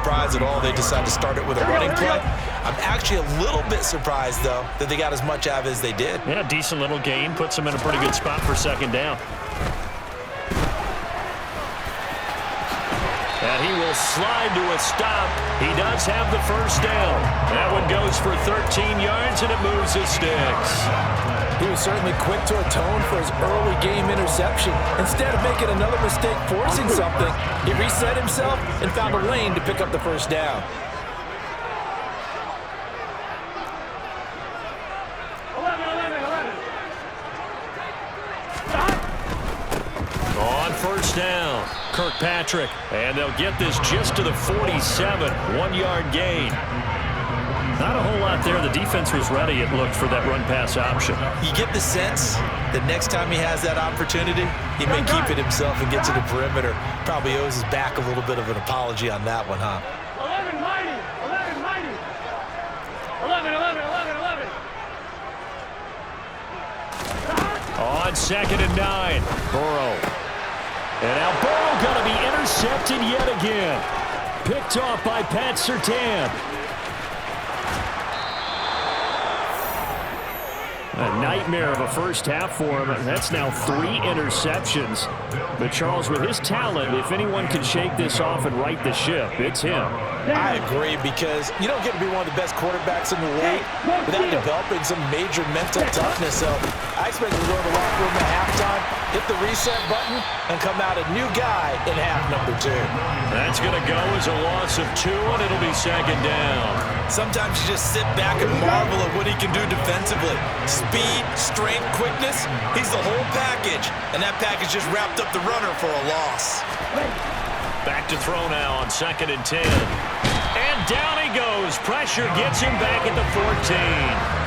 surprised at all they decided to start it with a running play. I'm actually a little bit surprised, though, that they got as much out of it as they did. Yeah, decent little gain. Puts them in a pretty good spot for second down. And he will slide to a stop. He does have the first down. That one goes for 13 yards, and it moves his sticks. He was certainly quick to atone for his early game interception. Instead of making another mistake forcing something, he reset himself and found a lane to pick up the first down. On first down, Kirkpatrick. And they'll get this just to the 47. 1-yard gain. Not a whole lot there. The defense was ready, it looked, for that run-pass option. You get the sense that next time he has that opportunity, he may keep it himself and get to the perimeter. Probably owes his back a little bit of an apology on that one, huh? 11 mighty. 11 mighty. 11, 11, 11, 11. On 2nd and 9, Burrow. And now Burrow going to be intercepted yet again. Picked off by Pat Surtain. A nightmare of a first half for him. That's now 3 interceptions. But Charles, with his talent, if anyone can shake this off and right the ship, it's him. I agree, because you don't get to be one of the best quarterbacks in the league without developing some major mental toughness. So I expect him to go to the locker room at halftime, hit the reset button, and come out a new guy in half number 2. That's going to go as a loss of 2, and it'll be second down. Sometimes you just sit back and marvel at what he can do defensively. Speed, strength, quickness, he's the whole package. And that package just wrapped up the runner for a loss. Back to throw now on 2nd and 10. And down he goes. Pressure gets him back at the 14.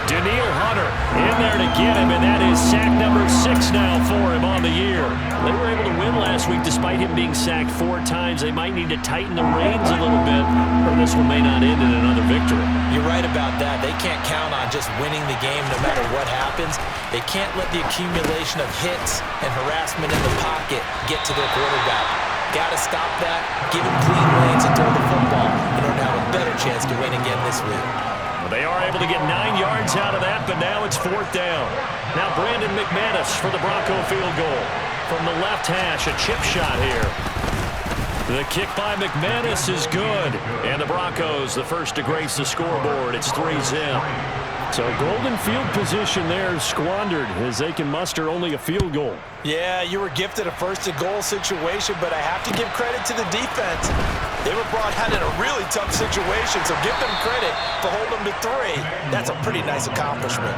Danier Hunter in there to get him, and that is sack number 6 now for him on the year. They were able to win last week despite him being sacked 4 times. They might need to tighten the reins a little bit, or this one may not end in another victory. You're right about that. They can't count on just winning the game no matter what happens. They can't let the accumulation of hits and harassment in the pocket get to their quarterback. Got to stop that, give him clean lanes and throw the football in order to have a better chance to win again this week. They are able to get 9 yards out of that, but now it's 4th down. Now Brandon McManus for the Bronco field goal. From the left hash, a chip shot here. The kick by McManus is good. And the Broncos, the first to grace the scoreboard. It's 3-0. So golden field position there squandered as they can muster only a field goal. Yeah, you were gifted a first-and-goal situation, but I have to give credit to the defense. They were brought out in a really tough situation, so give them credit for holding them to 3. That's a pretty nice accomplishment.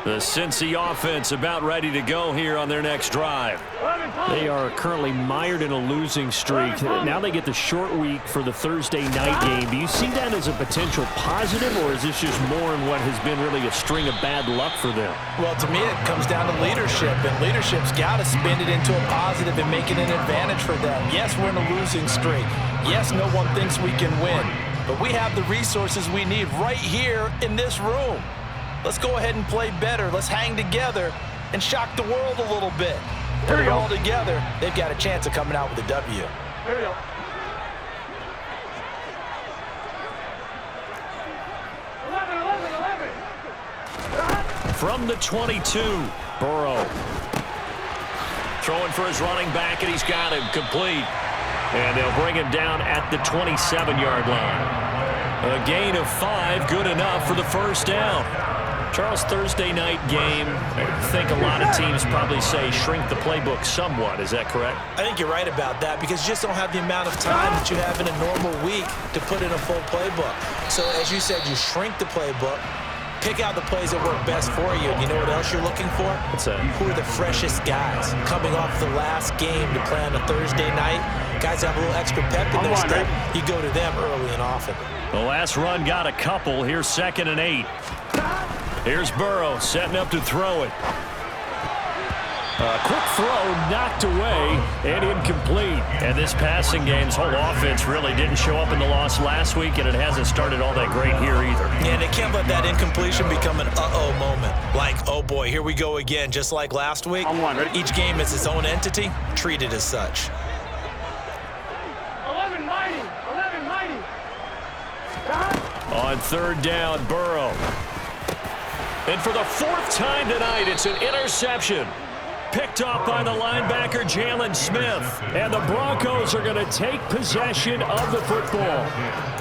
The Cincy offense about ready to go here on their next drive. They are currently mired in a losing streak. Now they get the short week for the Thursday night game. Do you see that as a potential positive, or is this just more in what has been really a string of bad luck for them? Well, to me, it comes down to leadership, and leadership's got to spin it into a positive and make it an advantage for them. Yes, we're in a losing streak. Yes, no one thinks we can win, but we have the resources we need right here in this room. Let's go ahead and play better. Let's hang together and shock the world a little bit. Put it all together, they've got a chance of coming out with a W. Here we go. From the 22, Burrow. Throwing for his running back, and he's got him complete. And they'll bring him down at the 27-yard line. A gain of 5, good enough for the first down. Charles, Thursday night game, I think a lot of teams probably say shrink the playbook somewhat. Is that correct? I think you're right about that, because you just don't have the amount of time that you have in a normal week to put in a full playbook. So as you said, you shrink the playbook, pick out the plays that work best for you. You know what else you're looking for? What's that? Who are the freshest guys coming off the last game to play on a Thursday night? Guys have a little extra pep in their step. You go to them early and often. The last run got a couple. Here's 2nd and 8. Here's Burrow setting up to throw it. A quick throw knocked away and incomplete. complete. And this passing game's whole offense really didn't show up in the loss last week, and it hasn't started all that great here either. Yeah, and they can't let that incompletion become an uh-oh moment. Like, oh boy, here we go again, just like last week. Each game is its own entity, treated as such. 11 mighty. 11 mighty. On third down, Burrow. And for the fourth time tonight, it's an interception. Picked off by the linebacker, Jalen Smith. And the Broncos are going to take possession of the football.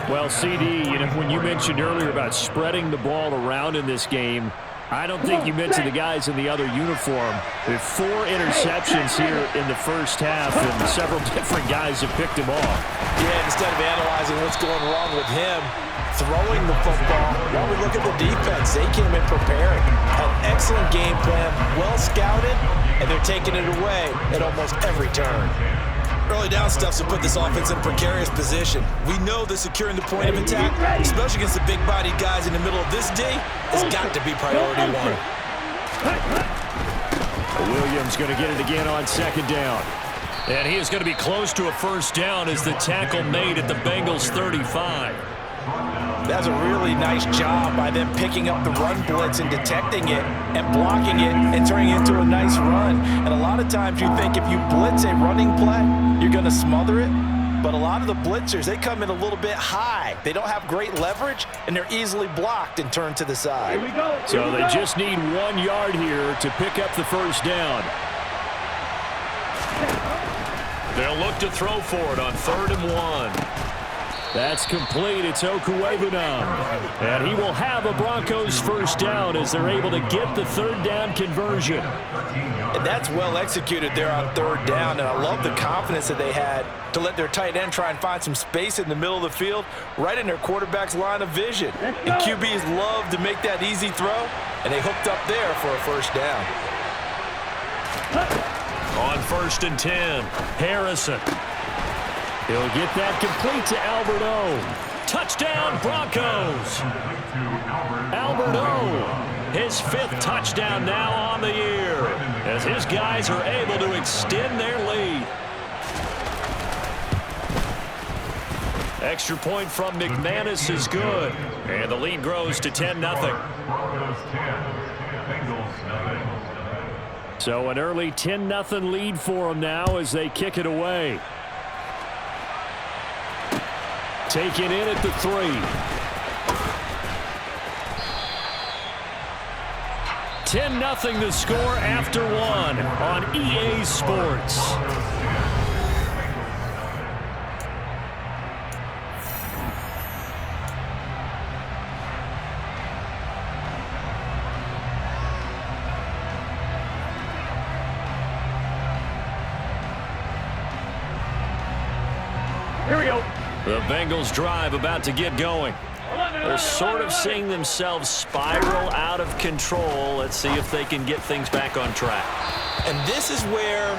Well, CD, when you mentioned earlier about spreading the ball around in this game, I don't think you mentioned the guys in the other uniform. With 4 interceptions here in the first half, and several different guys have picked him off. Yeah, instead of analyzing what's going wrong with him, throwing the football, while we look at the defense, they came in prepared. An excellent game plan, well scouted, and they're taking it away at almost every turn. Early down stuffs will put this offense in a precarious position. We know that securing the point of attack, especially against the big-bodied guys in the middle of this day, has got to be priority one. Williams going to get it again on second down. And he is going to be close to a first down as the tackle made at the Bengals 35. That's a really nice job by them picking up the run blitz and detecting it and blocking it and turning it into a nice run. And a lot of times you think if you blitz a running play, you're going to smother it. But a lot of the blitzers, they come in a little bit high. They don't have great leverage, and they're easily blocked and turned to the side. So they just need 1 yard here to pick up the first down. They'll look to throw for it on 3rd and 1. That's complete. It's Okuwebunam. And he will have a Broncos first down as they're able to get the 3rd down conversion. And that's well executed there on 3rd down. And I love the confidence that they had to let their tight end try and find some space in the middle of the field, right in their quarterback's line of vision. And QBs love to make that easy throw, and they hooked up there for a first down. On 1st and 10, Harrison. He'll get that complete to Albert O. Touchdown, Broncos. Albert O, his 5th touchdown now on the year, as his guys are able to extend their lead. Extra point from McManus is good, and the lead grows to 10-0. So an early 10-0 lead for them now as they kick it away. Taken in at the 3. 10-0 the score after 1 on EA Sports. Here we go. The Bengals drive about to get going. They're sort of seeing themselves spiral out of control. Let's see if they can get things back on track. And this is where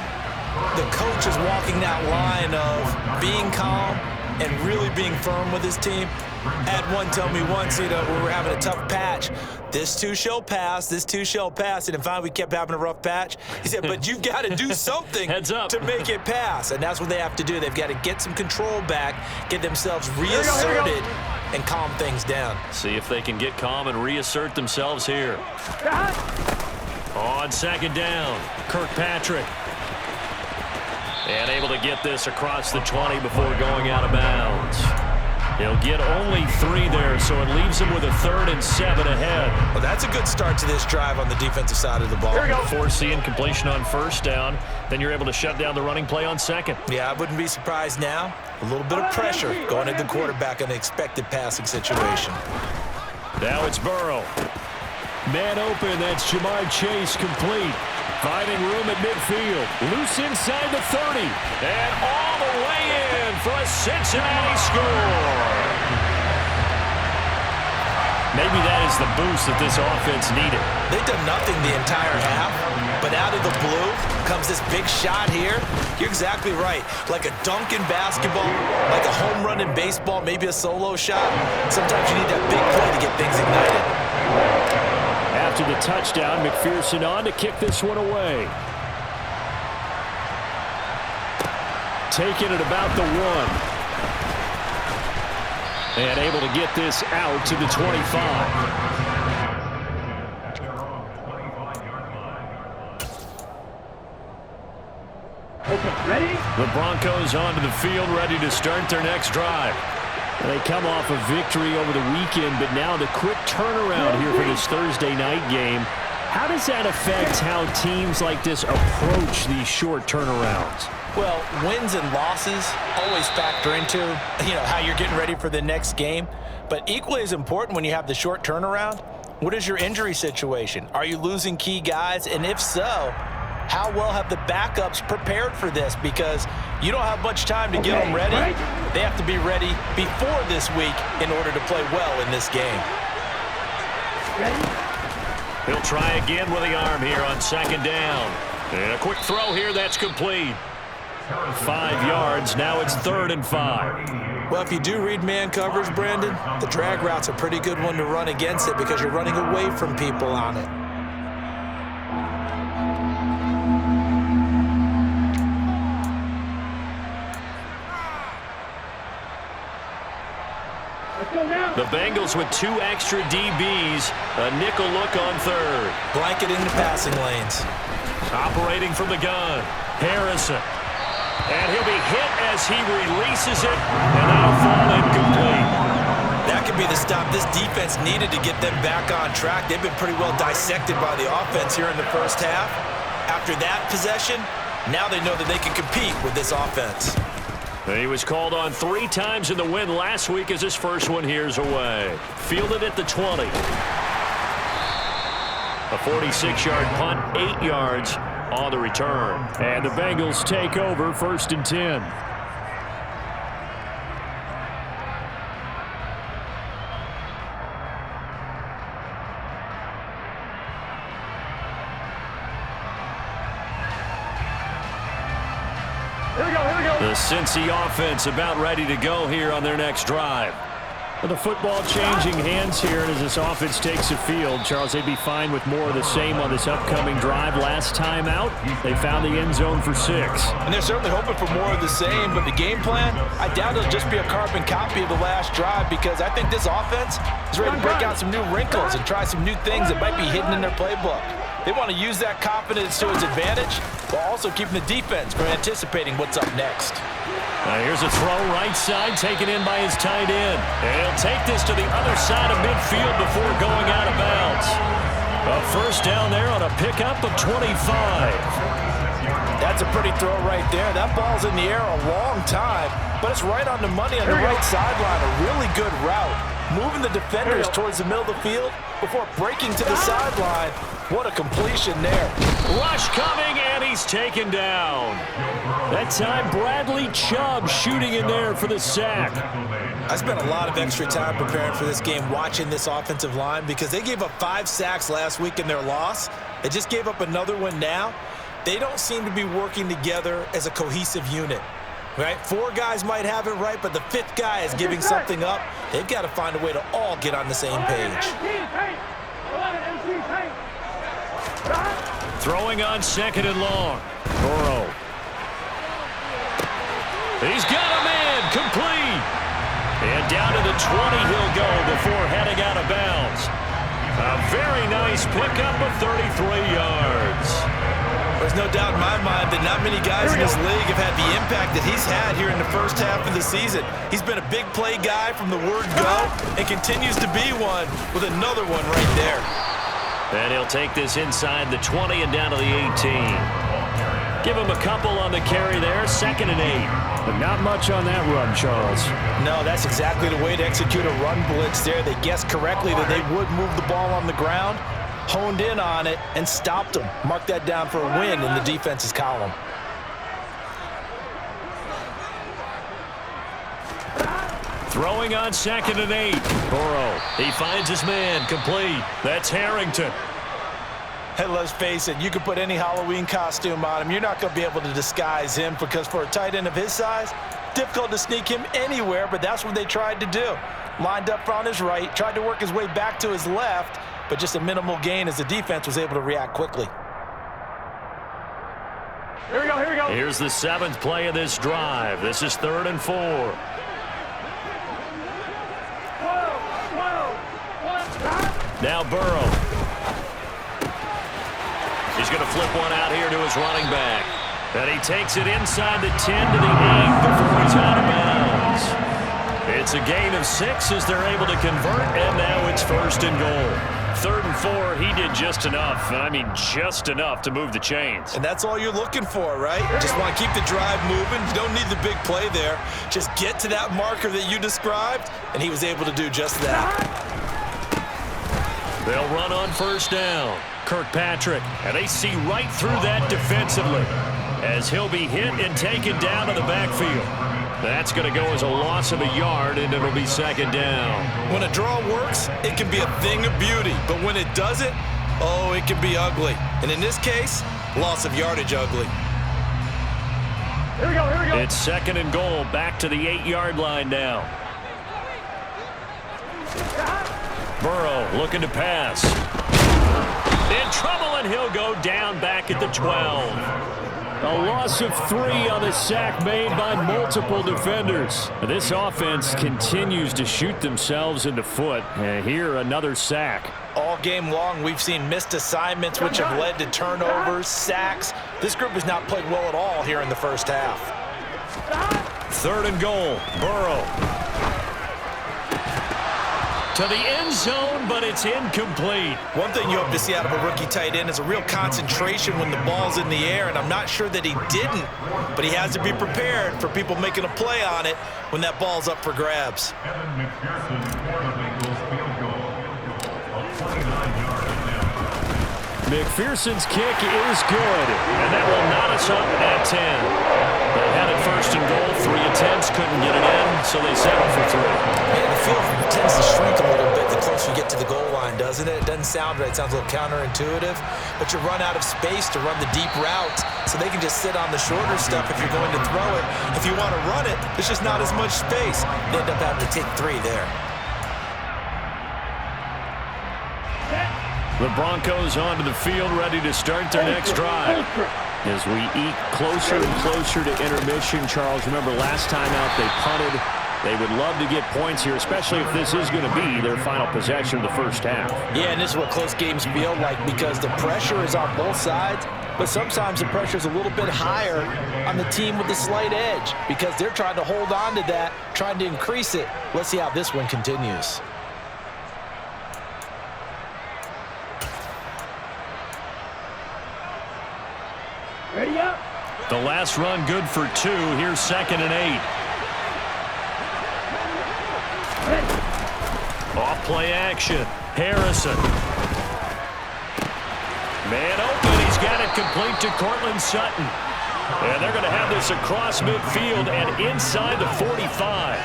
the coach is walking that line of being calm and really being firm with his team. I had one tell me once, we were having a tough patch. This too shall pass, this too shall pass. And then finally we kept having a rough patch. He said, but you've got to do something Heads up. to make it pass. And that's what they have to do. They've got to get some control back, get themselves reasserted, and calm things down. See if they can get calm and reassert themselves here. On 2nd down, Kirkpatrick. And able to get this across the 20 before going out of bounds. He'll get only 3 there, so it leaves him with a 3rd and 7 ahead. Well, that's a good start to this drive on the defensive side of the ball. Here we go. Force the incompletion on 1st down. Then you're able to shut down the running play on 2nd. Yeah, I wouldn't be surprised now. A little bit of pressure going at the quarterback in an expected passing situation. Now it's Burrow. Man open, that's Jamar Chase complete. Finding room at midfield. Loose inside the 30. And all the way in for a Cincinnati score. Maybe that is the boost that this offense needed. They've done nothing the entire half, but out of the blue comes this big shot here. You're exactly right. Like a dunk in basketball, like a home run in baseball, maybe a solo shot. Sometimes you need that big play to get things ignited. After the touchdown, McPherson on to kick this one away. taken at about the 1. And able to get this out to the 25. Okay, ready? The Broncos onto the field, ready to start their next drive. They come off a victory over the weekend, but now the quick turnaround here for this Thursday night game. How does that affect how teams like this approach these short turnarounds? Well, wins and losses always factor into, how you're getting ready for the next game. But equally as important when you have the short turnaround, what is your injury situation? Are you losing key guys? And if so, how well have the backups prepared for this? Because you don't have much time to get them ready. They have to be ready before this week in order to play well in this game. He'll try again with the arm here on second down. And a quick throw here, that's complete. 5 yards, now it's 3rd and 5. Well, if you do read man coverage, Brandon, the drag route's a pretty good one to run against it because you're running away from people on it. The Bengals with 2 extra DBs, a nickel look on 3rd. Blanket into passing lanes. Operating from the gun, Harrison. And he'll be hit as he releases it, and that'll fall incomplete. That could be the stop this defense needed to get them back on track. They've been pretty well dissected by the offense here in the first half. After that possession, now they know that they can compete with this offense. He was called on 3 times in the win last week as his first one here's away. Fielded at the 20. A 46-yard punt, 8 yards on the return. And the Bengals take over 1st and 10. The Cincy offense about ready to go here on their next drive. With the football changing hands here as this offense takes the field, Charles, they'd be fine with more of the same on this upcoming drive. Last time out, they found the end zone for 6. And they're certainly hoping for more of the same, but the game plan, I doubt it'll just be a carbon copy of the last drive because I think this offense is ready to break out some new wrinkles and try some new things that might be hidden in their playbook. They want to use that confidence to its advantage while also keeping the defense from anticipating what's up next. Here's a throw right side taken in by his tight end. And he'll take this to the other side of midfield before going out of bounds. A first down there on a pickup of 25. That's a pretty throw right there. That ball's in the air a long time, but it's right on the money on the right sideline. A really good route. Moving the defenders towards the middle of the field before breaking to the sideline. What a completion there. Rush coming, and he's taken down. That time, Bradley Chubb shooting in there for the sack. I spent a lot of extra time preparing for this game watching this offensive line because they gave up 5 sacks last week in their loss. They just gave up another one now. They don't seem to be working together as a cohesive unit. Right? 4 guys might have it right, but the 5th guy is giving something up. They've got to find a way to all get on the same page. Throwing on 2nd and long. Burrow. He's got a man complete. And down to the 20 he'll go before heading out of bounds. A very nice pickup of 33 yards. There's no doubt in my mind that not many guys in this league have had the impact that he's had here in the first half of the season. He's been a big play guy from the word go and continues to be one with another one right there. And he'll take this inside the 20 and down to the 18. Give him a couple on the carry there, 2nd and 8. But not much on that run, Charles. No, that's exactly the way to execute a run blitz there. They guessed correctly that they would move the ball on the ground, honed in on it, and stopped them. Mark that down for a win in the defense's column. Throwing on 2nd and 8. Burrow, he finds his man, complete. That's Harrington. Hey, let's face it, you can put any Halloween costume on him. You're not going to be able to disguise him because for a tight end of his size, difficult to sneak him anywhere, but that's what they tried to do. Lined up on his right, tried to work his way back to his left, but just a minimal gain as the defense was able to react quickly. Here we go, here we go. Here's the 7th play of this drive. This is 3rd and 4. Now Burrow. He's going to flip one out here to his running back. And he takes it inside the 10 to the 8 before he's out of bounds. It's a gain of 6 as they're able to convert, and now it's 1st and goal. 3rd and 4, he did just enough, and I mean just enough to move the chains. And that's all you're looking for, right? Just want to keep the drive moving. You don't need the big play there. Just get to that marker that you described, and he was able to do just that. They'll run on 1st down. Kirkpatrick, and they see right through that defensively as he'll be hit and taken down to the backfield. That's going to go as a loss of a yard, and it'll be 2nd down. When a draw works, it can be a thing of beauty. But when it doesn't, oh, it can be ugly. And in this case, loss of yardage ugly. Here we go. It's 2nd and goal, back to the 8-yard line now. Burrow looking to pass. In trouble, and he'll go down back at the 12. A loss of 3 on the sack made by multiple defenders. This offense continues to shoot themselves in the foot. And here, another sack. All game long, we've seen missed assignments, which have led to turnovers, sacks. This group has not played well at all here in the first half. 3rd and goal. Burrow. To the end zone, but it's incomplete. One thing you hope to see out of a rookie tight end is a real concentration when the ball's in the air, and I'm not sure that he didn't, but he has to be prepared for people making a play on it when that ball's up for grabs. McPherson's kick is good, and that will knot us up at 10. They had it 1st and goal, 3 attempts, couldn't get it in, so they settled for 3. Man, the field tends to shrink a little bit the closer you get to the goal line, doesn't it? It doesn't sound right. It sounds a little counterintuitive, but you run out of space to run the deep routes, so they can just sit on the shorter stuff if you're going to throw it. If you want to run it, there's just not as much space. You end up having to take 3 there. The Broncos onto the field, ready to start their next drive. As we eke closer and closer to intermission, Charles, remember last time out they punted. They would love to get points here, especially if this is going to be their final possession of the first half. Yeah, and this is what close games feel like because the pressure is on both sides, but sometimes the pressure is a little bit higher on the team with the slight edge because they're trying to hold on to that, trying to increase it. Let's see how this one continues. Ready up. The last run good for 2. Here's 2nd and 8. Off play action. Harrison. Man open. He's got it complete to Cortland Sutton. And they're going to have this across midfield and inside the 45.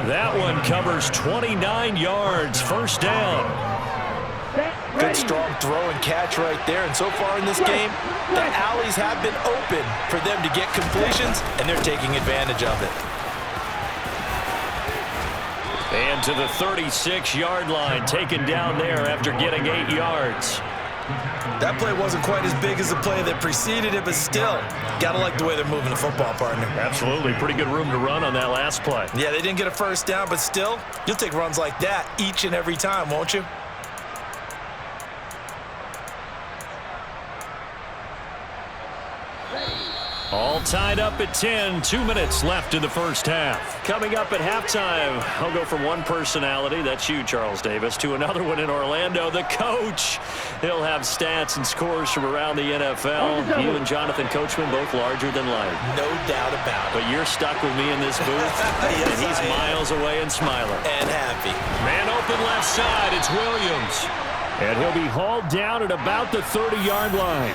That one covers 29 yards. 1st down. Good strong throw and catch right there. And so far in this game, the alleys have been open for them to get completions, and they're taking advantage of it. And to the 36-yard line, taken down there after getting 8 yards. That play wasn't quite as big as the play that preceded it, but still, gotta like the way they're moving the football, partner. Absolutely. Pretty good room to run on that last play. Yeah, they didn't get a 1st down, but still, you'll take runs like that each and every time, won't you? All tied up at 10. 2 minutes left in the first half. Coming up at halftime, I'll go from one personality, that's you, Charles Davis, to another one in Orlando, the coach. He'll have stats and scores from around the NFL. You and Jonathan Coachman both larger than life. No doubt about it. But you're stuck with me in this booth, Yes, and he's miles away and smiling. And happy. Man open left side, it's Williams. And he'll be hauled down at about the 30-yard line.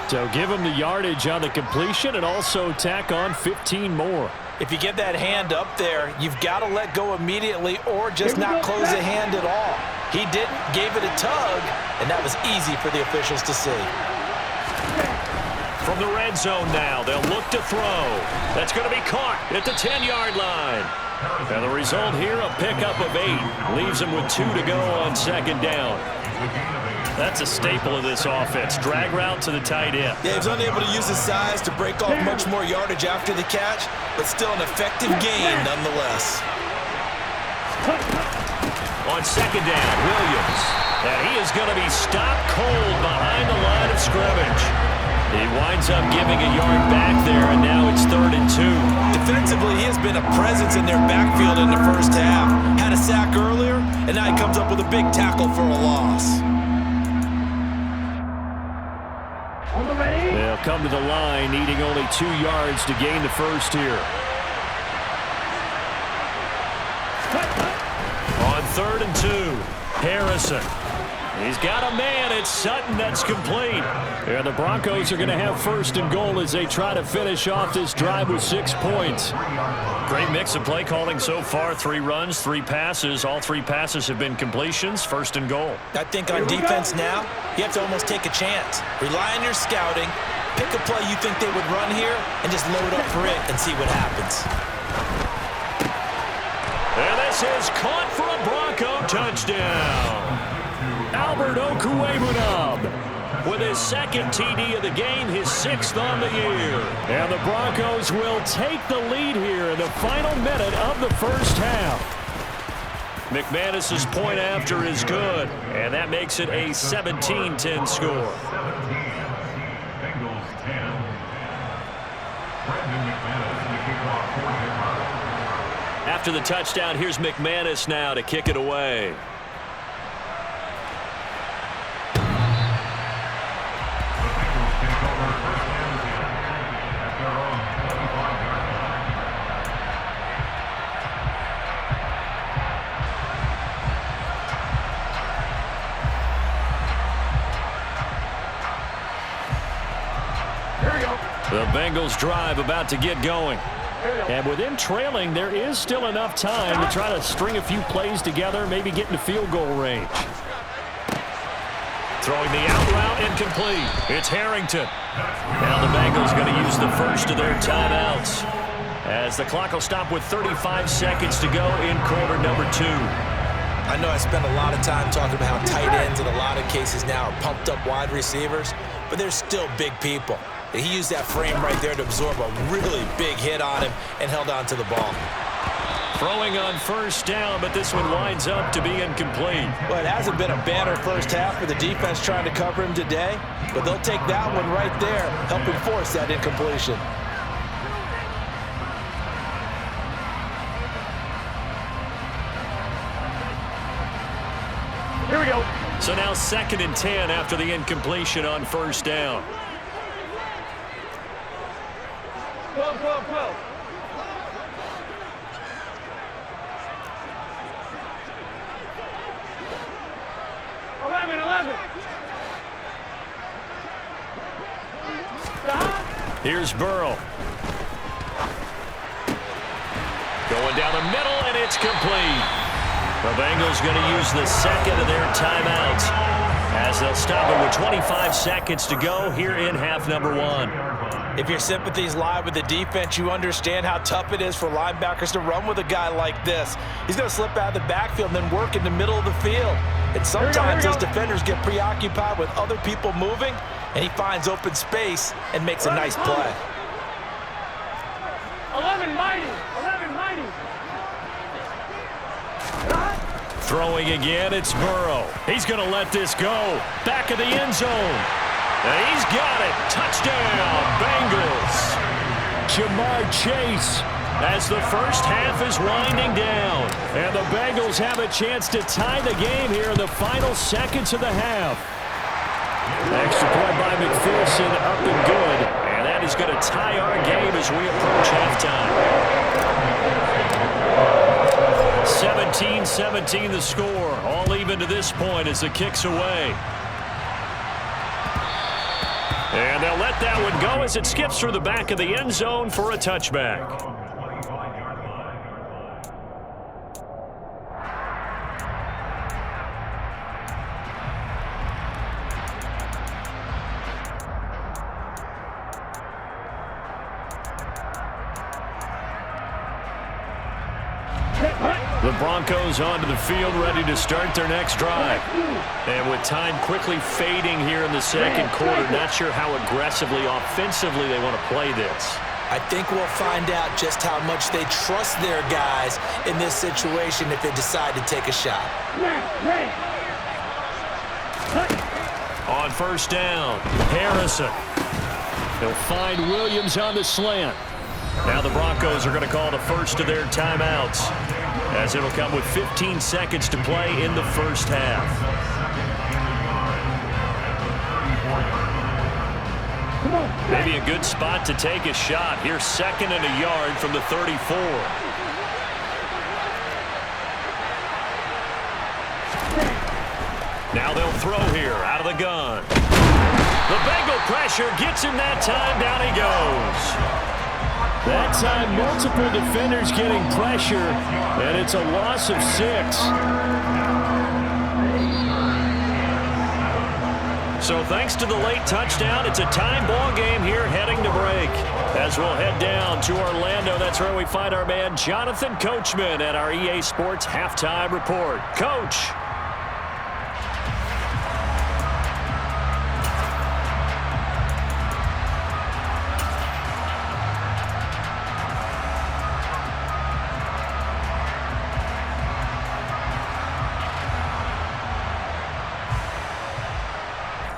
So give him the yardage on the completion and also tack on 15 more. If you get that hand up there, you've got to let go immediately or just not close the hand at all. He didn't, gave it a tug, and that was easy for the officials to see. From the red zone now, they'll look to throw. That's going to be caught at the 10-yard line. And the result here, a pickup of 8. Leaves them with 2 to go on second down. That's a staple of this offense. Drag route to the tight end. Yeah, he was unable to use his size to break off much more yardage after the catch, but still an effective gain nonetheless. On second down, Williams. And he is going to be stopped cold behind the line of scrimmage. He winds up giving a yard back there, and now it's 3rd and 2. Defensively, he has been a presence in their backfield in the first half. Had a sack earlier, and now he comes up with a big tackle for a loss. They'll come to the line, needing only 2 yards to gain the first here. On 3rd and 2, Harrison. He's got a man. It's Sutton that's complete. And the Broncos are going to have 1st and goal as they try to finish off this drive with 6 points. Great mix of play calling so far. 3 runs, 3 passes. All 3 passes have been completions. 1st and goal. I think on defense now, you have to almost take a chance. Rely on your scouting. Pick a play you think they would run here and just load up for it and see what happens. And this is caught for a Bronco touchdown. Albert Okwuegbunam with his 2nd TD of the game, his 6th on the year. And the Broncos will take the lead here in the final minute of the first half. McManus's point after is good, and that makes it a 17-10 score. After the touchdown, here's McManus now to kick it away. The Bengals drive about to get going. And with them trailing, there is still enough time to try to string a few plays together, maybe get into field goal range. Throwing the out route incomplete. It's Harrington. Now the Bengals going to use the first of their timeouts, as the clock will stop with 35 seconds to go in quarter number 2. I know I spend a lot of time talking about how tight ends in a lot of cases now are pumped up wide receivers, but they're still big people. He used that frame right there to absorb a really big hit on him and held on to the ball. Throwing on 1st down, but this one winds up to be incomplete. Well, it hasn't been a banner first half for the defense trying to cover him today, but they'll take that one right there, helping force that incompletion. Here we go. So now 2nd and 10 after the incompletion on 1st down. 12, 12, 12. Here's Burrow. Going down the middle, and it's complete. The Bengals going to use the 2nd of their timeouts, as they'll stop it with 25 seconds to go here in half number 1. If your sympathies lie with the defense, you understand how tough it is for linebackers to run with a guy like this. He's going to slip out of the backfield and then work in the middle of the field. And sometimes those defenders get preoccupied with other people moving, and he finds open space and makes a nice play. 11 mighty. 11 mighty. Throwing again, it's Burrow. He's going to let this go. Back of the end zone. And he's got it. Touchdown, Bengals. Jamar Chase, as the first half is winding down. And the Bengals have a chance to tie the game here in the final seconds of the half. Extra point by McPherson, up and good. And that is going to tie our game as we approach halftime. 17-17 the score. All even to this point as the kick's away. And they'll let that one go as it skips through the back of the end zone for a touchback. Broncos onto the field, ready to start their next drive. And with time quickly fading here in the second quarter, not sure how aggressively, offensively they want to play this. I think we'll find out just how much they trust their guys in this situation if they decide to take a shot. On first down, Harrison. He'll find Williams on the slant. Now the Broncos are going to call the first of their timeouts, as it'll come with 15 seconds to play in the first half. Maybe a good spot to take a shot. Here's 2nd and a yard from the 34. Now they'll throw here out of the gun. The Bengal pressure gets him that time. Down he goes. That time, multiple defenders getting pressure, and it's a loss of 6. So thanks to the late touchdown, it's a time ball game here heading to break. As we'll head down to Orlando, that's where we find our man Jonathan Coachman at our EA Sports Halftime Report. Coach.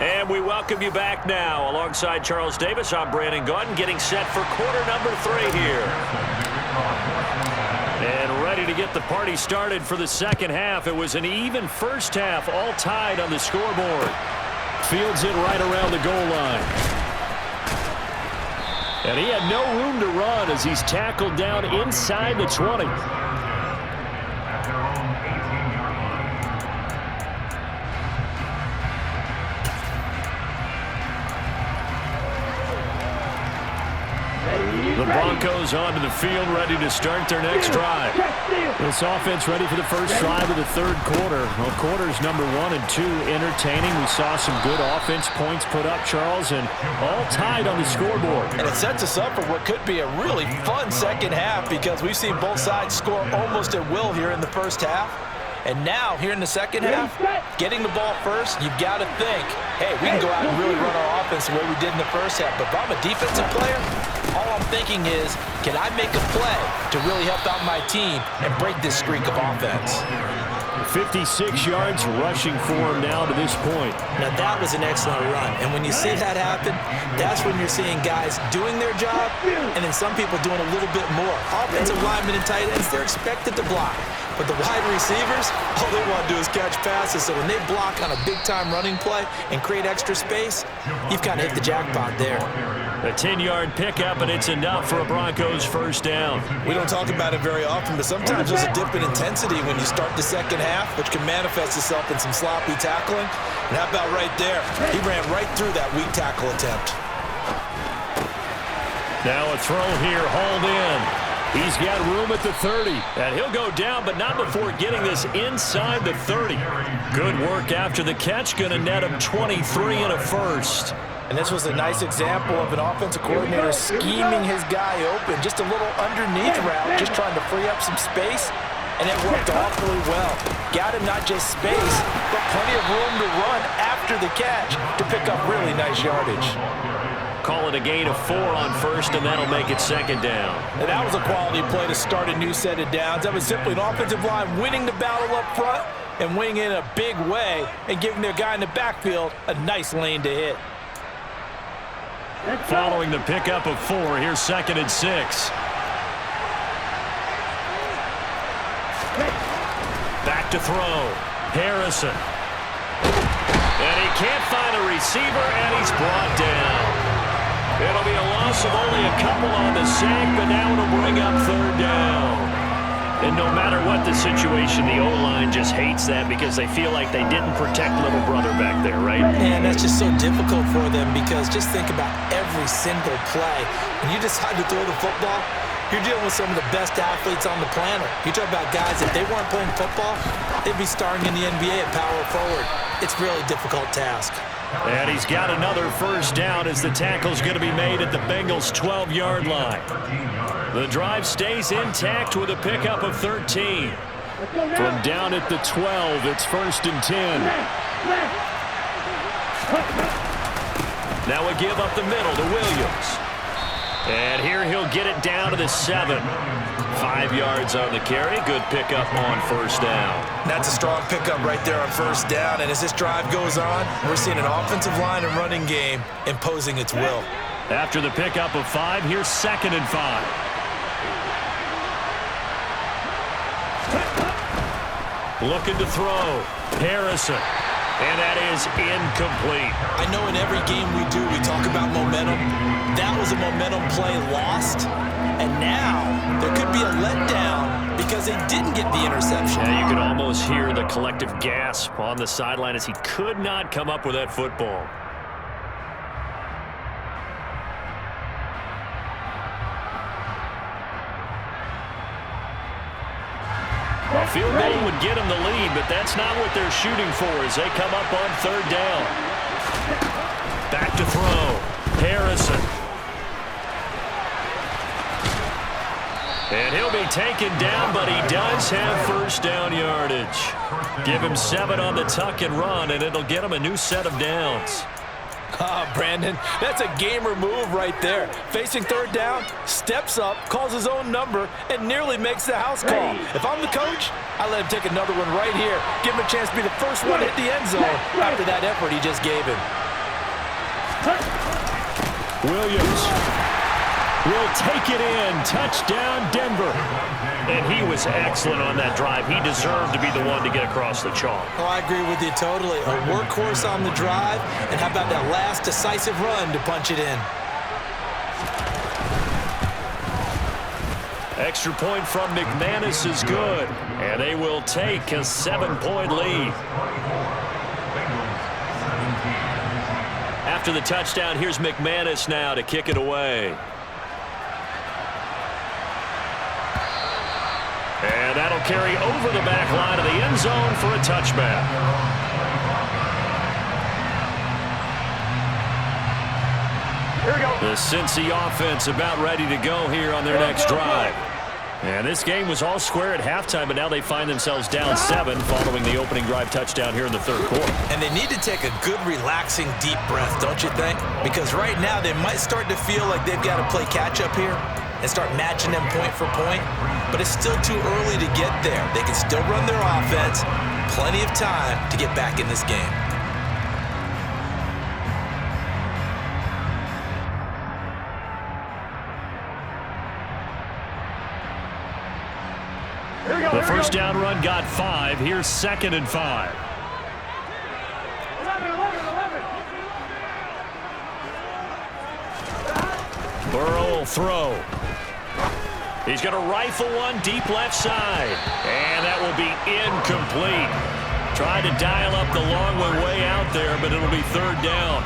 And we welcome you back now. Alongside Charles Davis, I'm Brandon Gaudin, getting set for quarter number 3 here. And ready to get the party started for the second half. It was an even first half, all tied on the scoreboard. Fields it right around the goal line. And he had no room to run as he's tackled down inside the 20. The Broncos onto the field, ready to start their next drive. This offense ready for the first drive of the third quarter. Well, quarters number 1 and 2 entertaining. We saw some good offense points put up, Charles, and all tied on the scoreboard. And it sets us up for what could be a really fun second half because we've seen both sides score almost at will here in the first half. And now, here in the second half, getting the ball first, you've got to think, hey, we can go out and really run our offense the way we did in the first half. But if I'm a defensive player, all I'm thinking is, can I make a play to really help out my team and break this streak of offense? 56 yards rushing for him now to this point. Now, that was an excellent run. And when you see that happen, that's when you're seeing guys doing their job and then some people doing a little bit more. Offensive linemen and tight ends, they're expected to block. But the wide receivers, all they want to do is catch passes. So when they block on a big-time running play and create extra space, you've kind of hit the jackpot there. A 10-yard pickup, and it's enough for a Broncos first down. We don't talk about it very often, but sometimes there's a dip in intensity when you start the second half, which can manifest itself in some sloppy tackling. And how about right there? He ran right through that weak tackle attempt. Now a throw here, hauled in. He's got room at the 30, and he'll go down, but not before getting this inside the 30. Good work after the catch, going to net him 23 and a first. And this was a nice example of an offensive coordinator scheming his guy open, just a little underneath route, just trying to free up some space, and it worked awfully well. Got him not just space, but plenty of room to run after the catch to pick up really nice yardage. Call it a gain of 4 on first, and that'll make it second down. And that was a quality play to start a new set of downs. That was simply an offensive line winning the battle up front and winning in a big way and giving their guy in the backfield a nice lane to hit. Following the pickup of 4, here's 2nd and 6. Back to throw. Harrison. And he can't find a receiver, and he's brought down. It'll be a loss of only a couple on the sack, but now it'll bring up third down. And no matter what the situation, the O-line just hates that because they feel like they didn't protect little brother back there, right? And that's just so difficult for them because just think about every single play. When you decide to throw the football, you're dealing with some of the best athletes on the planet. You talk about guys, if they weren't playing football, they'd be starring in the NBA at power forward. It's a really difficult task. And he's got another first down as the tackle's going to be made at the Bengals' 12-yard line. The drive stays intact with a pickup of 13. From down at the 12, it's 1st and 10. Now we give up the middle to Williams. And here he'll get it down to the 7. 5 yards on the carry. Good pickup on 1st down. That's a strong pickup right there on 1st down. And as this drive goes on, we're seeing an offensive line and running game imposing its will. After the pickup of 5, here's 2nd and 5. Looking to throw. Harrison. And that is incomplete. I know in every game we do, we talk about momentum. That was a momentum play lost. And now there could be a letdown because they didn't get the interception. Yeah, you could almost hear the collective gasp on the sideline as he could not come up with that football. A field goal would get them the lead, but that's not what they're shooting for as they come up on 3rd down. Back to throw. Harrison. And he'll be taken down, but he does have 1st down yardage. Give him 7 on the tuck and run, and it'll get him a new set of downs. Brandon, that's a gamer move right there. Facing 3rd down, steps up, calls his own number, and nearly makes the house call. If I'm the coach, I let him take another one right here. Give him a chance to be the first one to hit the end zone after that effort he just gave him. Williams will take it in. Touchdown, Denver. And he was excellent on that drive. He deserved to be the one to get across the chalk. Oh, I agree with you totally. A workhorse on the drive, and how about that last decisive run to punch it in? Extra point from McManus is good, and they will take a 7-point lead. After the touchdown, here's McManus now to kick it away. And that'll carry over the back line of the end zone for a touchback. Here we go. The Cincy offense about ready to go here on their next drive. And this game was all square at halftime, but now they find themselves down 7 following the opening drive touchdown here in the 3rd quarter. And they need to take a good, relaxing, deep breath, don't you think? Because right now they might start to feel like they've got to play catch-up here and start matching them point for point. But it's still too early to get there. They can still run their offense. Plenty of time to get back in this game. The 1st down run got 5. Here's 2nd and 5. 11. Burrow will throw. He's going to rifle one deep left side. And that will be incomplete. Tried to dial up the long one way out there, but it'll be 3rd down.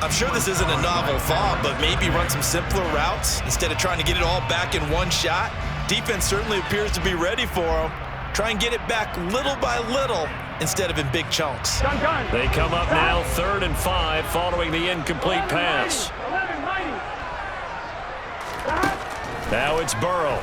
I'm sure this isn't a novel thought, but maybe run some simpler routes instead of trying to get it all back in one shot. Defense certainly appears to be ready for them. Try and get it back little by little instead of in big chunks. Done. They come up now 3rd and 5 following the incomplete pass. 11, mighty. Now it's Burrow.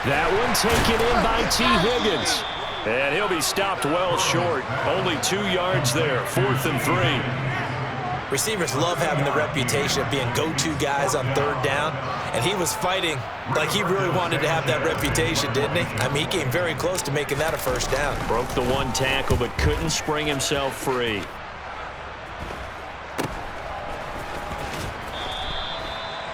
That one taken in by T. Higgins. And he'll be stopped well short. Only 2 yards there. 4th and 3. Receivers love having the reputation of being go-to guys on 3rd down. And he was fighting like he really wanted to have that reputation, didn't he? I mean, he came very close to making that a 1st down. Broke the 1 tackle, but couldn't spring himself free.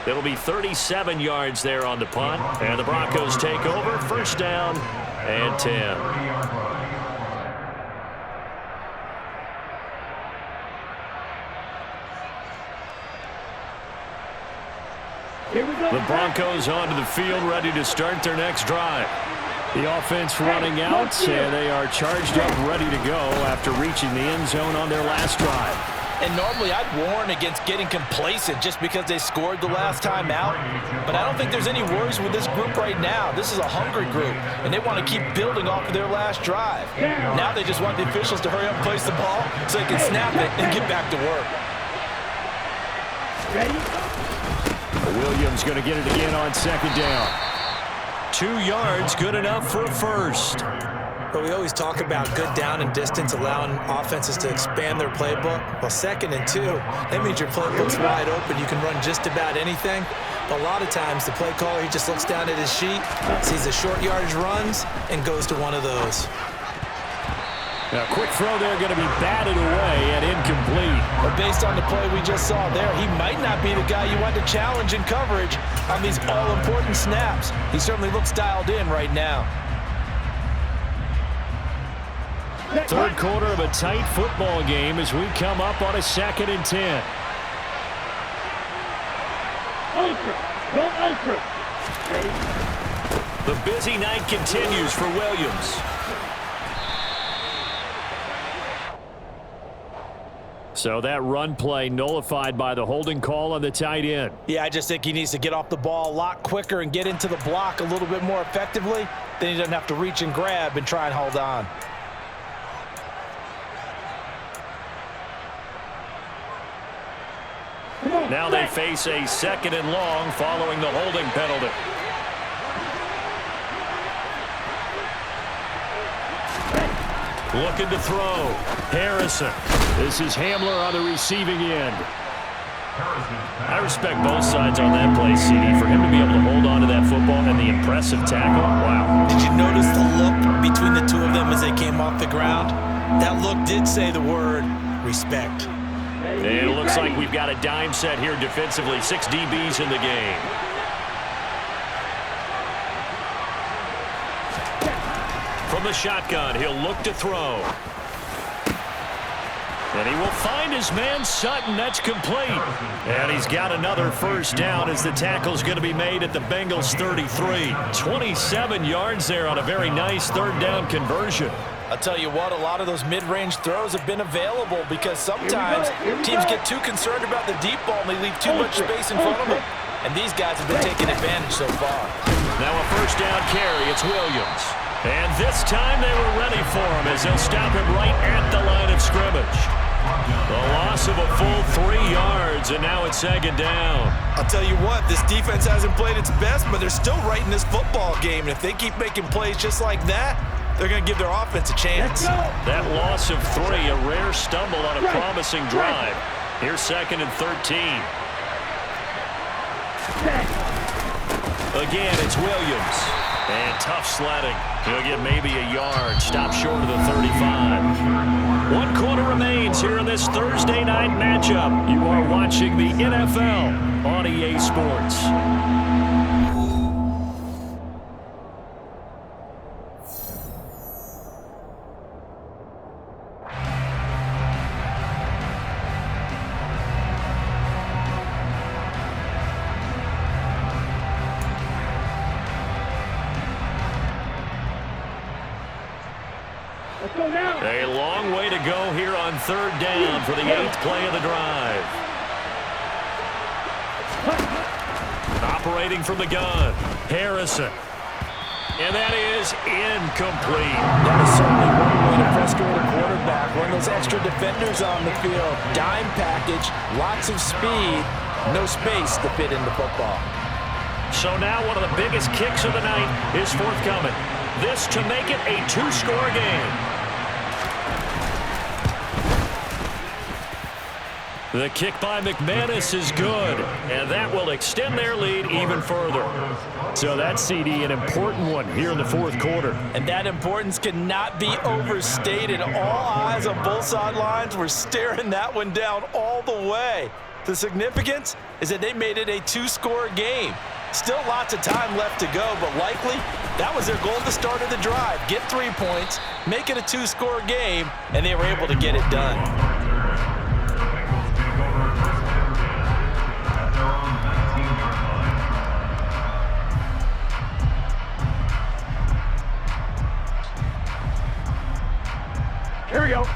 It'll be 37 yards there on the punt. And the Broncos take over. 1st down and 10. The Broncos onto the field, ready to start their next drive. The offense running out, and they are charged up, ready to go after reaching the end zone on their last drive. And normally I'd warn against getting complacent just because they scored the last time out. But I don't think there's any worries with this group right now. This is a hungry group, and they want to keep building off of their last drive. Now they just want the officials to hurry up and place the ball so they can snap it and get back to work. Ready? Williams going to get it again on 2nd down. 2 yards, good enough for a first. But we always talk about good down and distance, allowing offenses to expand their playbook. Well, 2nd and 2, that means your playbook's wide open. You can run just about anything. But a lot of times, the play caller, he just looks down at his sheet, sees the short yardage runs, and goes to one of those. Now, quick throw there, going to be batted away and incomplete. But based on the play we just saw there, he might not be the guy you want to challenge in coverage on these all-important snaps. He certainly looks dialed in right now. Third quarter of a tight football game as we come up on a 2nd and 10. Ultra. Go ultra. The busy night continues for Williams. So that run play nullified by the holding call on the tight end. Yeah, I just think he needs to get off the ball a lot quicker and get into the block a little bit more effectively. Then he doesn't have to reach and grab and try and hold on. Now they face a 2nd and long following the holding penalty. Looking to throw. Harrison. This is Hamler on the receiving end. I respect both sides on that play, CD. For him to be able to hold on to that football and the impressive tackle, wow. Did you notice the look between the two of them as they came off the ground? That look did say the word respect. It looks like we've got a dime set here defensively. 6 DBs in the game. From the shotgun, he'll look to throw. And he will find his man Sutton. That's complete. And he's got another first down as the tackle's going to be made at the Bengals 33. 27 yards there on a very nice 3rd down conversion. I'll tell you what, a lot of those mid-range throws have been available because sometimes teams get too concerned about the deep ball and they leave too much space in front of them. And these guys have been taking advantage so far. Now a first down carry. It's Williams. And this time they were ready for him as they'll stop him right at the line of scrimmage. The loss of a full 3 yards, and now it's 2nd down. I'll tell you what, this defense hasn't played its best, but they're still right in this football game. And if they keep making plays just like that, they're going to give their offense a chance. That loss of 3, a rare stumble on a promising drive. Here's 2nd and 13. Again, it's Williams. And tough sledding. He'll get maybe a yard. Stop short of the 35. 1 quarter remains here in this Thursday night matchup. You are watching the NFL on EA Sports. A long way to go here on 3rd down for the 8th play of the drive. Operating from the gun, Harrison. And that is incomplete. That is certainly one way to frustrate a quarterback. Run those extra defenders on the field. Dime package, lots of speed, no space to fit into football. So now one of the biggest kicks of the night is forthcoming. This to make it a 2-score game. The kick by McManus is good, and that will extend their lead even further. So that's, CD, an important one here in the 4th quarter. And that importance cannot be overstated. All eyes on both sidelines were staring that one down all the way. The significance is that they made it a 2-score game. Still lots of time left to go, but likely that was their goal at the start of the drive. Get 3 points, make it a 2-score game, and they were able to get it done. Here we go.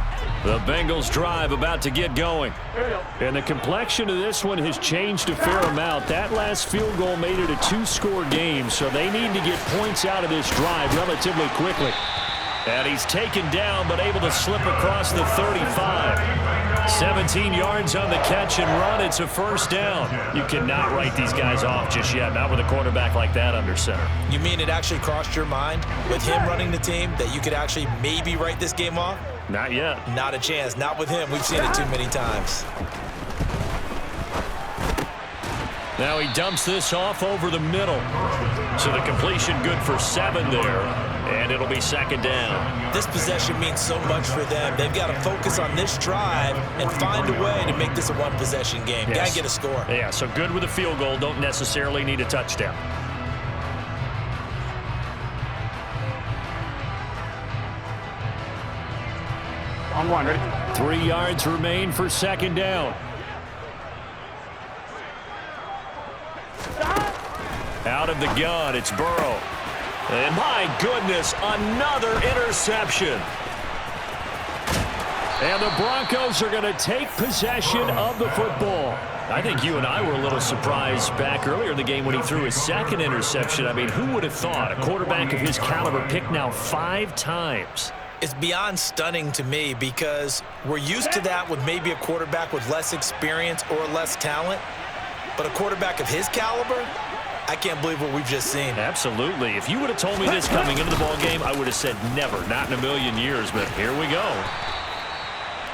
The Bengals drive about to get going. And the complexion of this one has changed a fair amount. That last field goal made it a 2-score game, so they need to get points out of this drive relatively quickly. And he's taken down but able to slip across the 35. 17 yards on the catch and run. It's a first down. You cannot write these guys off just yet, not with a quarterback like that under center. You mean it actually crossed your mind with him running the team that you could actually maybe write this game off? Not yet. Not a chance. Not with him. We've seen it too many times. Now he dumps this off over the middle. So the completion good for 7 there. And it'll be second down. This possession means so much for them. They've got to focus on this drive and find a way to make this a one-possession game. Yes. Got to get a score. Yeah, so good with a field goal. Don't necessarily need a touchdown. On one, ready? 3 yards remain for second down. Out of the gun, it's Burrow. And my goodness, another interception. And the Broncos are going to take possession of the football. I think you and I were a little surprised back earlier in the game when he threw his second interception. I mean, who would have thought a quarterback of his caliber picked now 5 times? It's beyond stunning to me because we're used to that with maybe a quarterback with less experience or less talent. But a quarterback of his caliber, I can't believe what we've just seen. Absolutely. If you would have told me this coming into the ballgame, I would have said never, not in a million years, but here we go.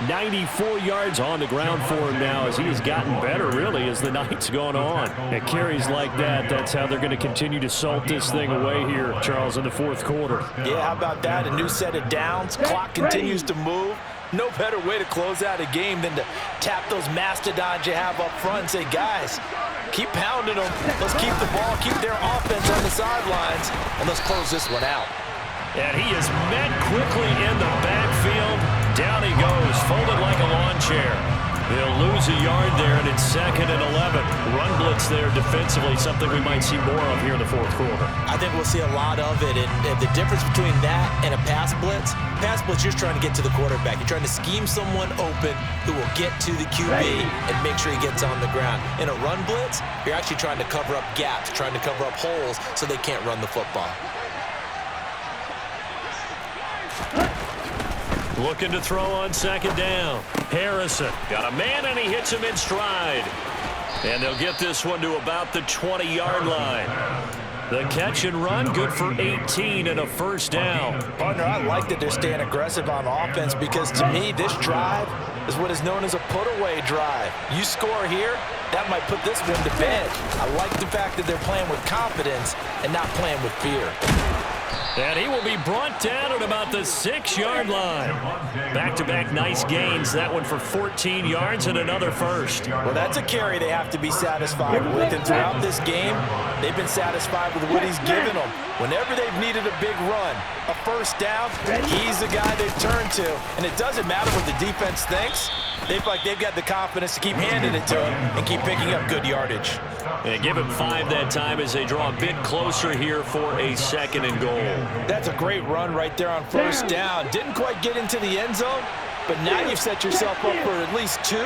94 yards on the ground for him now as he has gotten better, really, as the night's gone on. At carries like that, that's how they're going to continue to salt this thing away here, Charles, in the fourth quarter. Yeah, how about that? A new set of downs. Clock continues to move. No better way to close out a game than to tap those mastodons you have up front and say, guys, keep pounding them. Let's keep the ball, keep their offense on the sidelines, and let's close this one out. And he is met quickly in the backfield. Down he goes, folded like a lawn chair. They'll lose a yard there, and it's 2nd and 11. Run blitz there defensively, something we might see more of here in the fourth quarter. I think we'll see a lot of it, and the difference between that and a pass blitz, you're just trying to get to the quarterback. You're trying to scheme someone open who will get to the QB and make sure he gets on the ground. In a run blitz, you're actually trying to cover up gaps, trying to cover up holes so they can't run the football. Looking to throw on second down. Harrison got a man, and he hits him in stride. And they'll get this one to about the 20-yard line. The catch and run, good for 18 and a first down. Partner, I like that they're staying aggressive on offense because, to me, this drive is what is known as a put-away drive. You score here, that might put this one to bed. I like the fact that they're playing with confidence and not playing with fear. And he will be brought down at about the 6-yard line. Back-to-back nice gains. That one for 14 yards and another first. Well, that's a carry they have to be satisfied with. And throughout this game, they've been satisfied with what he's given them. Whenever they've needed a big run, a first down, he's the guy they've turned to. And it doesn't matter what the defense thinks. They've got the confidence to keep handing it to him and keep picking up good yardage. And give him 5 that time as they draw a bit closer here for a 2nd and goal. That's a great run right there on first down. Didn't quite get into the end zone, but now you've set yourself up for at least 2,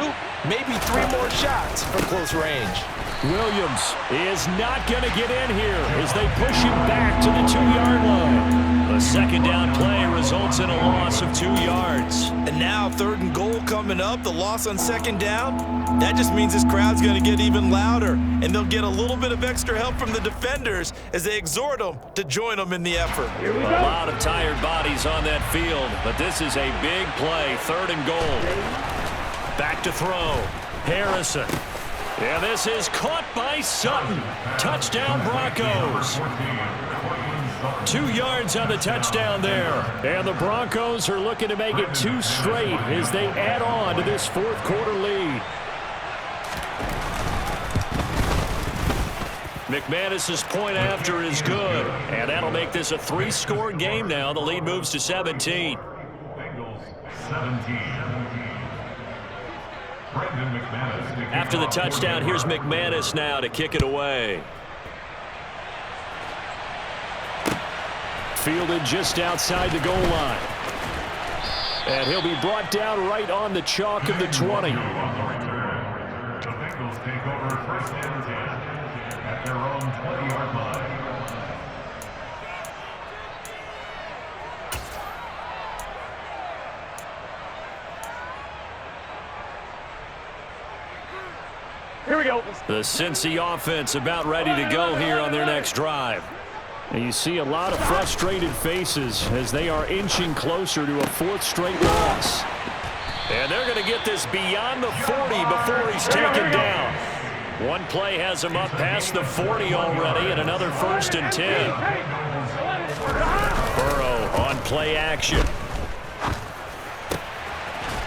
maybe 3 more shots from close range. Williams is not going to get in here as they push him back to the 2-yard line. A second down play results in a loss of 2 yards. And now 3rd and goal coming up, the loss on second down. That just means this crowd's going to get even louder, and they'll get a little bit of extra help from the defenders as they exhort them to join them in the effort. A lot of tired bodies on that field, but this is a big play, 3rd and goal. Back to throw, Harrison. And this is caught by Sutton. Touchdown, Broncos. 2 yards on the touchdown there. And the Broncos are looking to make it 2 straight as they add on to this fourth quarter lead. McManus's point after is good. And that'll make this a 3-score game now. The lead moves to 17. Bengals 17. After the touchdown, here's McManus now to kick it away. Fielded just outside the goal line. And he'll be brought down right on the chalk of the 20. The Bengals take over 1st and 10 at their own 20-yard line. Here we go. The Cincy offense about ready to go here on their next drive. And you see a lot of frustrated faces as they are inching closer to a fourth straight loss. And they're going to get this beyond the 40 before he's taken down. One play has him up past the 40 already, and another 1st and 10. Burrow on play action.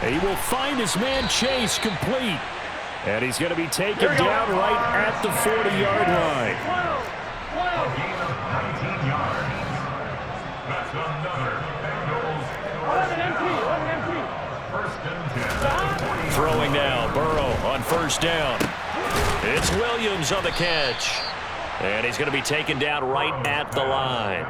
He will find his man Chase complete. And he's going to be taken down right at the 40-yard line. A gain of 19 yards. That's another Bengals. 1st and 10. Throwing now, Burrow on 1st down. It's Williams on the catch. And he's going to be taken down right at the line.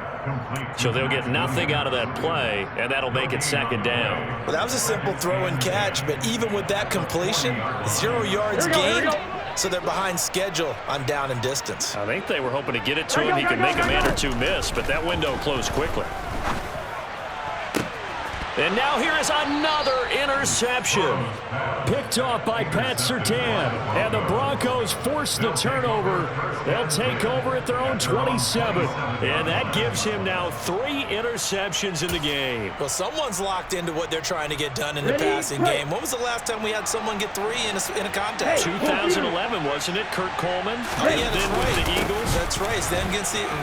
So they'll get nothing out of that play, and that'll make it 2nd down. Well, that was a simple throw and catch, but even with that completion, 0 yards gained, so they're behind schedule on down and distance. I think they were hoping to get it to him. He could make a man or two miss, but that window closed quickly. And now here is another interception. Picked off by Pat Surtain. And the Broncos force the turnover. They'll take over at their own 27. And that gives him now 3 interceptions in the game. Well, someone's locked into what they're trying to get done in the passing game. When was the last time we had someone get 3 in a contest? 2011, wasn't it? Kurt Coleman. Oh, yeah, and then with the Eagles. That's right. It's then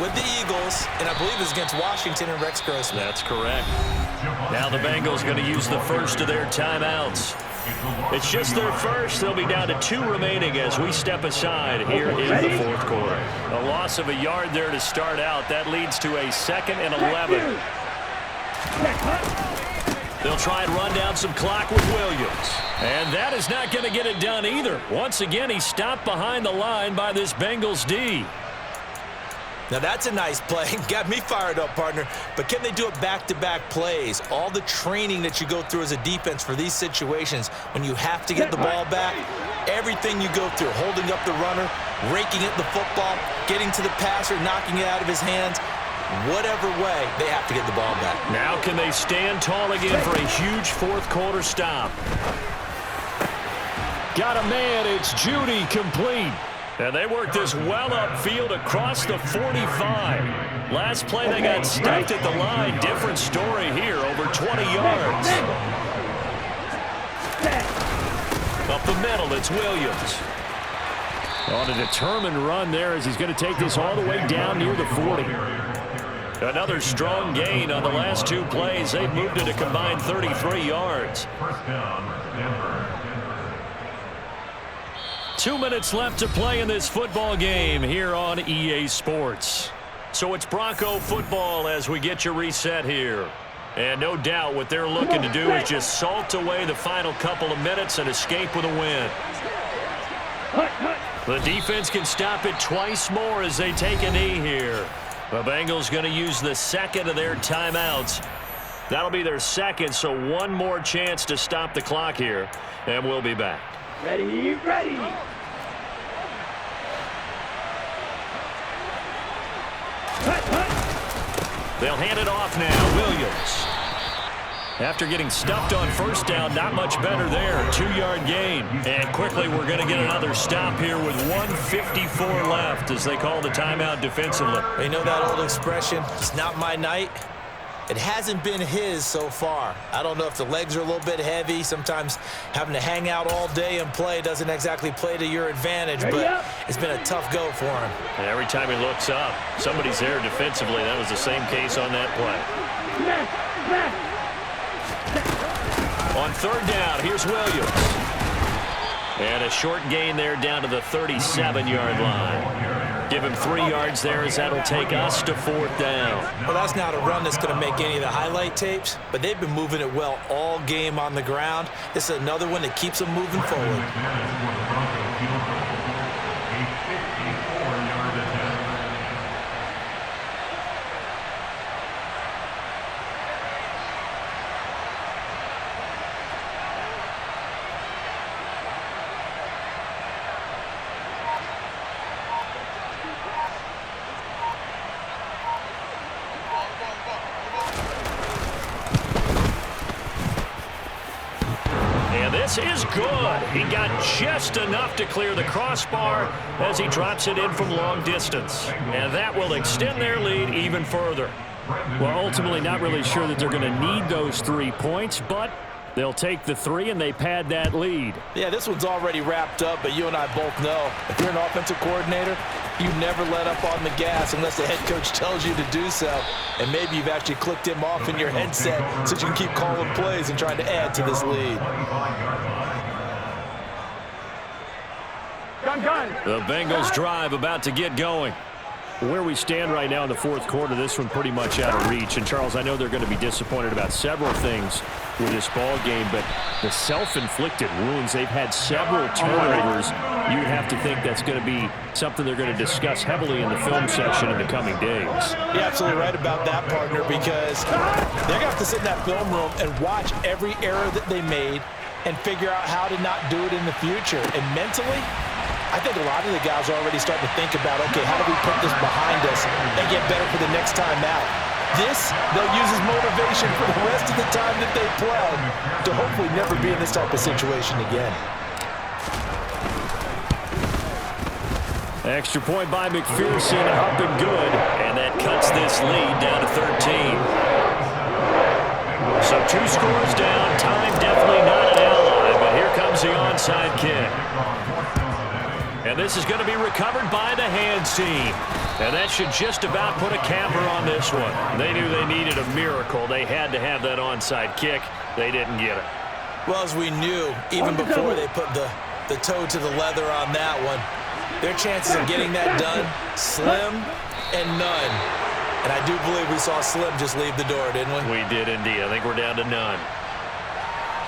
with the Eagles, and I believe it's against Washington and Rex Grossman. That's correct. Now the Bengals going to use the first of their timeouts. It's just their first. They'll be down to 2 remaining as we step aside here in the 4th quarter. A loss of a yard there to start out. That leads to a 2nd and 11. They'll try and run down some clock with Williams. And that is not going to get it done either. Once again, he's stopped behind the line by this Bengals D. Now, that's a nice play. Got me fired up, partner. But can they do it back-to-back plays? All the training that you go through as a defense for these situations, when you have to get the ball back, everything you go through, holding up the runner, raking at the football, getting to the passer, knocking it out of his hands, whatever way, they have to get the ball back. Now can they stand tall again for a huge 4th quarter stop? Got a man. It's Judy complete. And they worked this well upfield across the 45. Last play they got stuffed at the line. Different story here, over 20 yards. Up the middle, it's Williams. On a determined run there as he's going to take this all the way down near the 40. Another strong gain on the last 2 plays. They've moved it a combined 33 yards. 1st down, Denver. 2 minutes left to play in this football game here on EA Sports. So it's Bronco football as we get you reset here. And no doubt what they're looking to do is just salt away the final couple of minutes and escape with a win. The defense can stop it twice more as they take a knee here. The Bengals going to use the 2nd of their timeouts. That'll be their 2nd, so 1 more chance to stop the clock here. And we'll be back. Ready, ready. They'll hand it off now. Williams. After getting stuffed on 1st down, not much better there. 2-yard gain. And quickly we're going to get another stop here with 1:54 left as they call the timeout defensively. You know that old expression, it's not my night? It hasn't been his so far. I don't know if the legs are a little bit heavy. Sometimes having to hang out all day and play doesn't exactly play to your advantage, but it's been a tough go for him. And every time he looks up, somebody's there defensively. That was the same case on that play. On 3rd down, here's Williams. And a short gain there down to the 37-yard line. Give him 3 yards there as that'll take us to 4th down. Well, that's not a run that's going to make any of the highlight tapes, but they've been moving it well all game on the ground. This is another one that keeps them moving forward. This is good. He got just enough to clear the crossbar as he drops it in from long distance. And that will extend their lead even further. Well, ultimately not really sure that they're going to need those 3 points, but they'll take the 3 and they pad that lead. Yeah, this one's already wrapped up, but you and I both know if you're an offensive coordinator, you never let up on the gas unless the head coach tells you to do so. And maybe you've actually clicked him off in your headset so you can keep calling plays and trying to add to this lead. The Bengals drive about to get going. Where we stand right now in the fourth quarter, this one pretty much out of reach. And, Charles, I know they're going to be disappointed about several things with this ball game, but the self-inflicted wounds, they've had several turnovers. You would have to think that's going to be something they're going to discuss heavily in the film section in the coming days. You're absolutely right about that, partner, because they're going to have to sit in that film room and watch every error that they made and figure out how to not do it in the future. And mentally, I think a lot of the guys are already starting to think about, okay, how do we put this behind us and get better for the next time out? This, they'll use as motivation for the rest of the time that they play to hopefully never be in this type of situation again. Extra point by McPherson, up and good. And that cuts this lead down to 13. So 2 scores down. Time definitely not an ally, but here comes the onside kick. And this is going to be recovered by the hands team. And that should just about put a capper on this one. They knew they needed a miracle. They had to have that onside kick. They didn't get it. Well, as we knew, even before they put the toe to the leather on that one, their chances of getting that done, slim and none. And I do believe we saw Slim just leave the door, didn't we? We did indeed. I think we're down to none.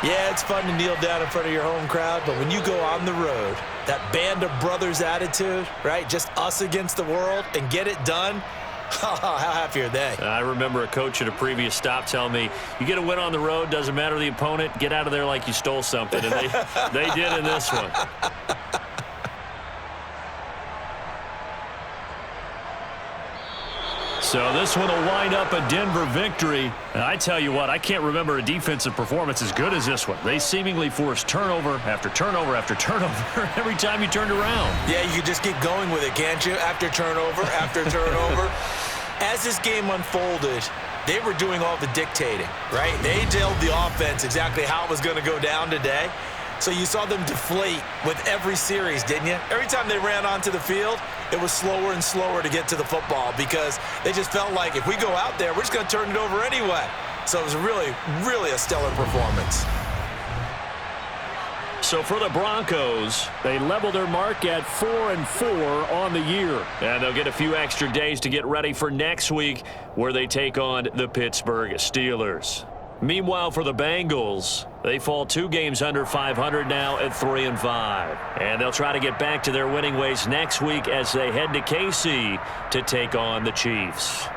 Yeah, it's fun to kneel down in front of your home crowd, but when you go on the road, that band of brothers attitude, right, just us against the world and get it done, how happy are they? I remember a coach at a previous stop telling me, you get a win on the road, doesn't matter the opponent, get out of there like you stole something. And they did in this one. So this one will wind up a Denver victory. And I tell you what, I can't remember a defensive performance as good as this one. They seemingly forced turnover after turnover after turnover every time you turned around. Yeah, you could just keep going with it, can't you? After turnover, after turnover. As this game unfolded, they were doing all the dictating, right? They told the offense exactly how it was going to go down today. So you saw them deflate with every series, didn't you? Every time they ran onto the field, it was slower and slower to get to the football because they just felt like if we go out there, we're just going to turn it over anyway. So it was really, really a stellar performance. So for the Broncos, they level their mark at 4-4 on the year. And they'll get a few extra days to get ready for next week where they take on the Pittsburgh Steelers. Meanwhile, for the Bengals, they fall 2 games under 500 now at 3-5. And they'll try to get back to their winning ways next week as they head to KC to take on the Chiefs.